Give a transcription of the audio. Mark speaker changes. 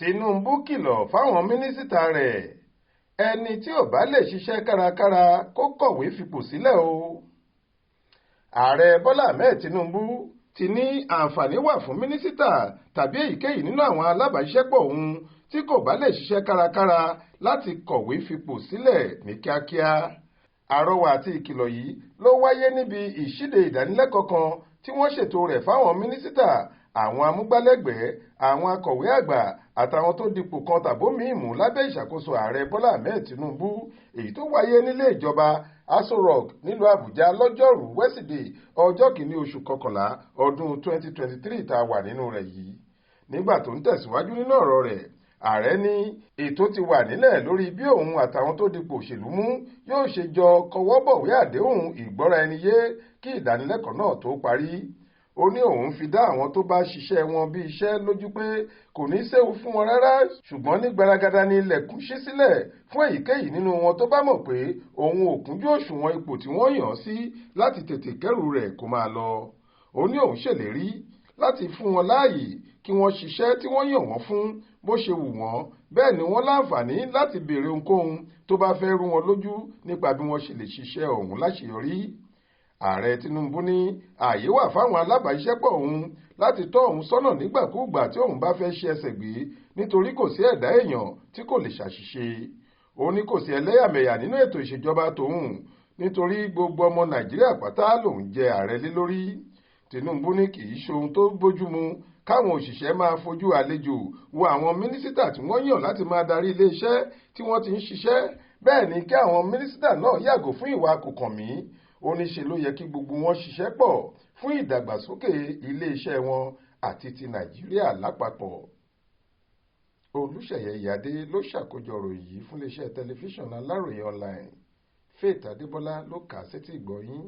Speaker 1: Tinubu kìlọ̀ fáwọn mínísítà rẹ̀ ẹni tí ò bá lè ṣiṣẹ́ kárakára kó kọ̀wé fipò sílẹ̀ o. Ààrẹ Bọ́lá Ahmed Tinubu ti ní àǹfààní wà fún mínísítà tàbí èyíkéyìí nínú àwọn alábàáṣiṣẹ́pọ̀ òun tí kò bá lè ṣiṣẹ́ kárakára láti kọ̀wé fipò sílẹ̀ ní kíákíá. Àrọwà àti ìkìlọ̀ yìí ló wáyé níbi ìṣíde ìdánilẹ́kọ̀ọ́ kan tí wọ́n ṣètò rẹ̀ fáwọn mínísítà, àwọn amúgbálẹ́gbẹ̀ẹ́, àwọn akọ̀wé àgbà àtàwọn tó dipò kan tàbómìí mú lábẹ́ ìṣàkóso ààrẹ Bọ́lá Ahmed Tinubu, èyí tó wáyé nílé ìjọba Aso Rock nílùú Àbújá lọ́jọ́rùú wẹ́sídẹ̀ẹ́ ọjọ́ kìíní oṣù kọkànlá ọdún 2023 tá a wà nínú rẹ̀ yìí. Nígbà tó ń tẹ̀síwájú nínú ọ̀rọ̀ rẹ̀, ààrẹ ní ètò ti wà nílẹ̀ lórí bí òun àtàwọn tó dipò òṣèlú mú yóò ṣe jọ kọwọ́ bọ̀wé àdéhùn ìgbọ́ra-ẹni-yé kí ìdánilẹ́kọ̀ọ́ náà tó parí. Ó ní òun fi dá àwọn tó bá ṣiṣẹ́ wọn bí iṣẹ́ lójú pé kò ní séwu fún wọn rárá, ṣùgbọ́n ní gbaragada ni ilẹ̀kùn ṣí sílẹ̀ fún èyíkéyìí nínú wọn tó bá mọ̀ pé òun ò kúnjú òṣùwọ̀n ipò tí wọ́n yàn án sí láti tètè kẹ́rù rẹ̀ kó máa lọ. Ó ní òun ṣèlérí láti fún wọn láàyè kí wọ́n ṣiṣẹ́ tí wọ́n yàn wọ́n fún bó ṣe wù wọ́n, bẹ́ẹ̀ ni wọ́n láǹfààní láti béèrè ohunkóhun tó bá fẹ́ rú wọn lójú nípa bí wọ́n ṣe lè ṣiṣẹ́ ọ̀hún láṣeyọrí. Ààrẹ Tinubu ní ààyè wà fáwọn alábàáṣiṣẹ́pọ̀ òun láti tọ́ òun sọ́nà nígbàkúùgbà tí òun bá fẹ́ ṣe ẹsẹ̀ gbé, nítorí kò sí ẹ̀dá èèyàn tí kò lè ṣàṣìṣe. Ó ní kò sí ẹlẹ́yàmẹ̀yà nínú ètò ìṣèjọba tòun, nítorí gbogbo ọmọ Nàìjíríà pátá lòun jẹ ààrẹ lé lórí. Tinubu ní kì í ṣohun tó bójúmu káwọn òṣìṣẹ́ máa fojú àlejò wo àwọn mínísítà tí wọ́n yàn láti máa darí iléeṣẹ́ tí wọ́n ti ń ṣiṣẹ́, bẹ́ẹ̀ ni kí àwọn mínísítà náà yàgò fún ìwà kòkànmí. Ó ní ṣe ló yẹ kí gbogbo wọn ṣiṣẹ́ pọ̀ fún ìdàgbàsókè iléeṣẹ́ wọn àti ti Nàìjíríà lápapọ̀. Olúṣèyẹ Ìyádé ló ṣàkójọ ìròyìn yìí fún iléeṣẹ́ tẹlifíṣàn Aláròye online. Faith Adébọ́lá ló kà á sétí ìgbọ́ yín.